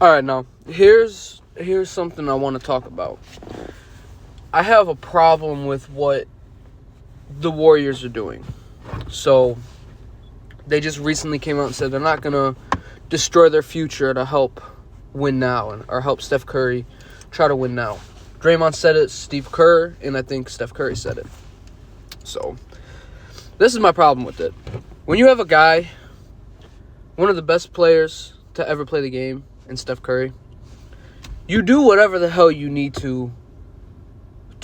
All right, now here's something I want to talk about. I have a problem with what the Warriors are doing. So they just recently came out and said they're not gonna destroy their future to help win now or help Steph Curry try to win now. Draymond said it, Steve Kerr, and I think Steph Curry said it. So this is my problem with it. When you have a guy, one of the best players to ever play the game, in Steph Curry, you do whatever the hell you need to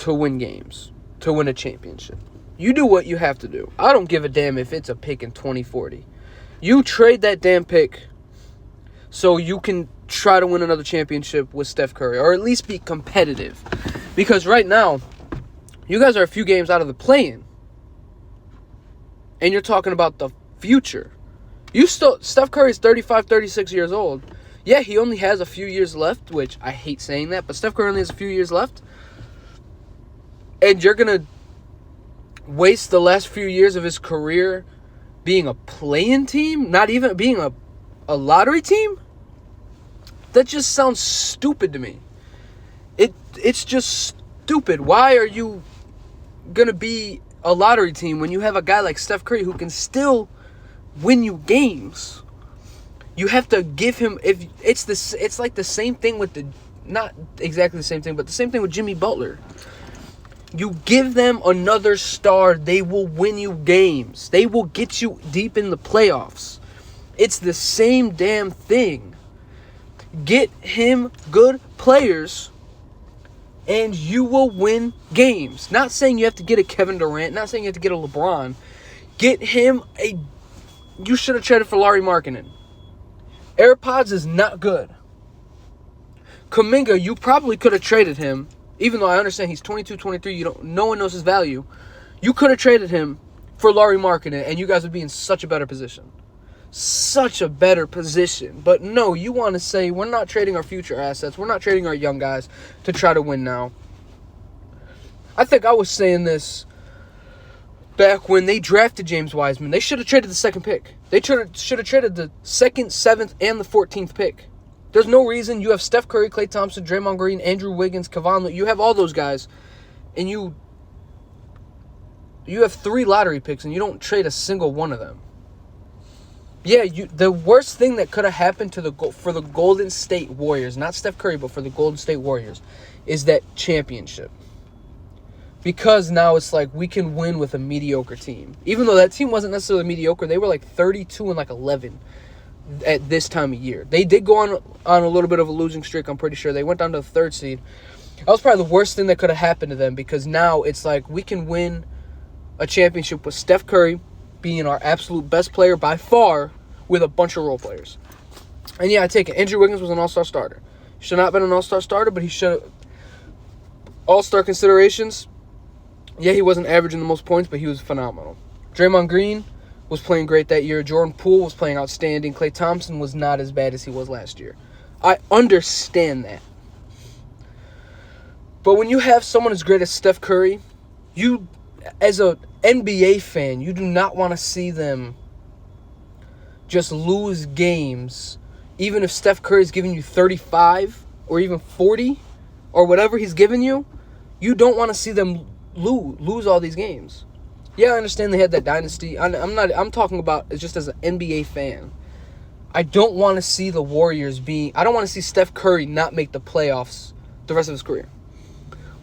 win games, to win a championship. You do what you have to do. I don't give a damn if it's a pick in 2040. You trade that damn pick so you can try to win another championship with Steph Curry, or at least be competitive. Because right now, you guys are a few games out of the play-in, and you're talking about the future. Steph Curry's 35, 36 years old. Yeah, he only has a few years left, which I hate saying that, but Steph Curry only has a few years left. And you're going to waste the last few years of his career being a play-in team? Not even being a lottery team? That just sounds stupid to me. It's just stupid. Why are you going to be a lottery team when you have a guy like Steph Curry who can still win you games? You have to give him, if it's like the same thing with not exactly the same thing, but the same thing with Jimmy Butler. You give them another star, they will win you games. They will get you deep in the playoffs. It's the same damn thing. Get him good players, and you will win games. Not saying you have to get a Kevin Durant, not saying you have to get a LeBron. Get him you should have traded for Lauri Markkanen. AirPods is not good. Kuminga, you probably could have traded him, even though I understand he's 22, 23, no one knows his value. You could have traded him for Lauri Markkanen, and you guys would be in such a better position. Such a better position. But no, you want to say, we're not trading our future assets. We're not trading our young guys to try to win now. I think I was saying this back when they drafted James Wiseman. They should have traded the second pick. They should have traded the 2nd, 7th, and the 14th pick. There's no reason. You have Steph Curry, Klay Thompson, Draymond Green, Andrew Wiggins, Kevon Looney. You have all those guys, and you have 3 lottery picks, and you don't trade a single one of them. Yeah, the worst thing that could have happened for the Golden State Warriors, not Steph Curry, but for the Golden State Warriors, is that championship. Because now it's like we can win with a mediocre team. Even though that team wasn't necessarily mediocre, they were like 32 and like 11 at this time of year. They did go on a little bit of a losing streak, I'm pretty sure. They went down to the 3rd seed. That was probably the worst thing that could have happened to them, because now it's like we can win a championship with Steph Curry being our absolute best player by far with a bunch of role players. And yeah, I take it. Andrew Wiggins was an all-star starter. Should not have been an all-star starter, but he should have. All-star considerations. Yeah, he wasn't averaging the most points, but he was phenomenal. Draymond Green was playing great that year. Jordan Poole was playing outstanding. Klay Thompson was not as bad as he was last year. I understand that. But when you have someone as great as Steph Curry, you, as an NBA fan, you do not want to see them just lose games, even if Steph Curry is giving you 35 or even 40 or whatever he's giving you. You don't want to see them lose all these games. Yeah, I understand they had that dynasty. I'm talking about just as an NBA fan. I don't want to see the Warriors I don't want to see Steph Curry not make the playoffs the rest of his career.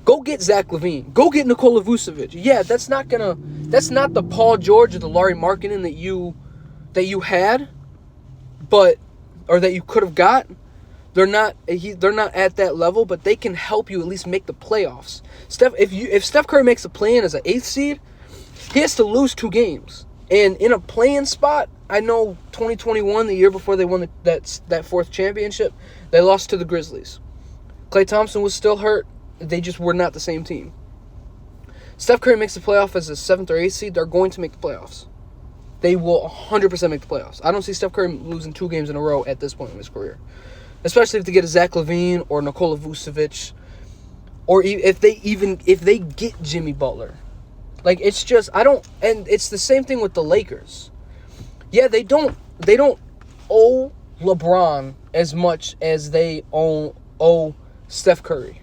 Go get Zach LaVine. Go get Nikola Vucevic. Yeah, that's not the Paul George or the Lauri Markkanen that you had, or that you could have got. They're not at that level, but they can help you at least make the playoffs. If Steph Curry makes a play-in as an 8th seed, he has to lose 2 games. And in a play-in spot, I know 2021, the year before they won that 4th championship, they lost to the Grizzlies. Klay Thompson was still hurt. They just were not the same team. Steph Curry makes the playoff as a 7th or 8th seed, they're going to make the playoffs. They will 100% make the playoffs. I don't see Steph Curry losing 2 games in a row at this point in his career. Especially if they get a Zach LaVine or Nikola Vucevic, or if they get Jimmy Butler. Like, it's just, and it's the same thing with the Lakers. Yeah, they don't owe LeBron as much as they owe Steph Curry.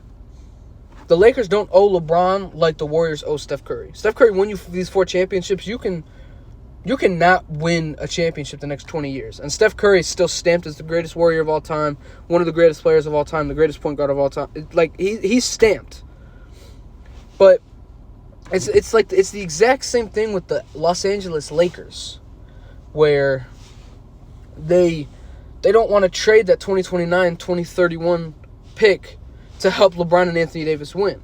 The Lakers don't owe LeBron like the Warriors owe Steph Curry. Steph Curry won you these 4 championships. You cannot win a championship the next 20 years. And Steph Curry is still stamped as the greatest Warrior of all time, one of the greatest players of all time, the greatest point guard of all time. Like, he's stamped. But it's the exact same thing with the Los Angeles Lakers, where they don't want to trade that 2029, 2031 pick to help LeBron and Anthony Davis win.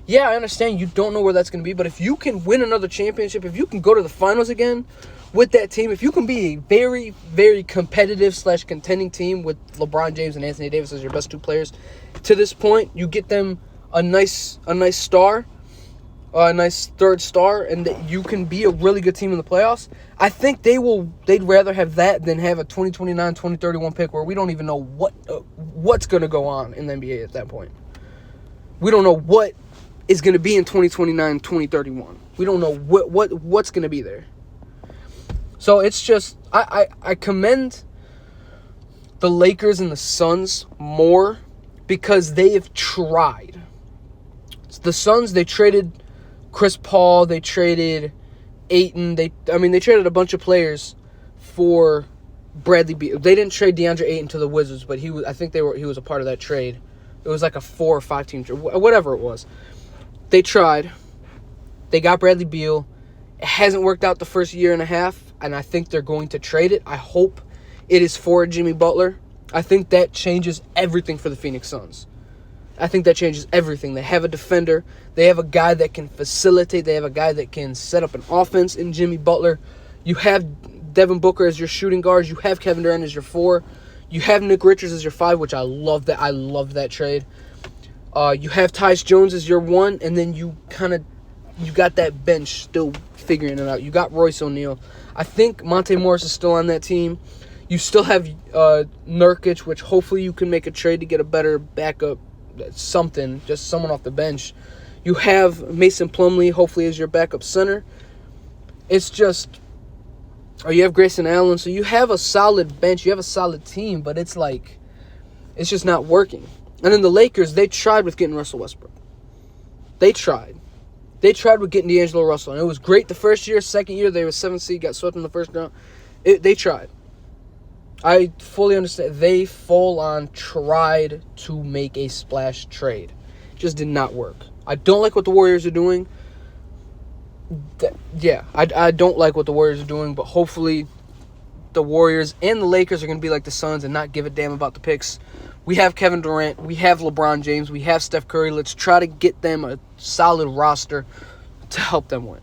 Yeah, I understand you don't know where that's going to be, but if you can win another championship, if you can go to the finals again with that team, if you can be a very, very competitive / contending team with LeBron James and Anthony Davis as your best 2 players, to this point, you get them a nice star, a nice 3rd star, and you can be a really good team in the playoffs. I think they'd rather have that than have a 2029, 2031 pick where we don't even know what's going to go on in the NBA at that point. We don't know what is going to be in 2029, 2031. We don't know what's going to be there. So it's just, I commend the Lakers and the Suns more because they have tried. The Suns, they traded Chris Paul, they traded Ayton, they traded a bunch of players for Bradley Beal. They didn't trade DeAndre Ayton to the Wizards, but he was a part of that trade. It was like a 4 or 5 team trade, whatever it was. They tried. They got Bradley Beal. It hasn't worked out the first year and a half, and I think they're going to trade it. I hope it is for Jimmy Butler. I think that changes everything for the Phoenix Suns. I think that changes everything. They have a defender. They have a guy that can facilitate. They have a guy that can set up an offense in Jimmy Butler. You have Devin Booker as your shooting guards. You have Kevin Durant as your 4. You have Nick Richards as your 5, which I love that. I love that trade. You have Tyus Jones as your 1, and then you got that bench still figuring it out. You got Royce O'Neal. I think Monte Morris is still on that team. You still have Nurkic, which hopefully you can make a trade to get a better backup, something, just someone off the bench. You have Mason Plumlee, hopefully, as your backup center. It's just, or you have Grayson Allen. So you have a solid bench. You have a solid team, but it's like, it's just not working. And then the Lakers, they tried with getting Russell Westbrook. They tried. They tried with getting D'Angelo Russell. And it was great the first year. Second year, they were 7th seed, got swept in the first round. They tried. I fully understand. They full on tried to make a splash trade. Just did not work. I don't like what the Warriors are doing. I don't like what the Warriors are doing, but hopefully the Warriors and the Lakers are going to be like the Suns and not give a damn about the picks. We have Kevin Durant. We have LeBron James. We have Steph Curry. Let's try to get them a solid roster to help them win.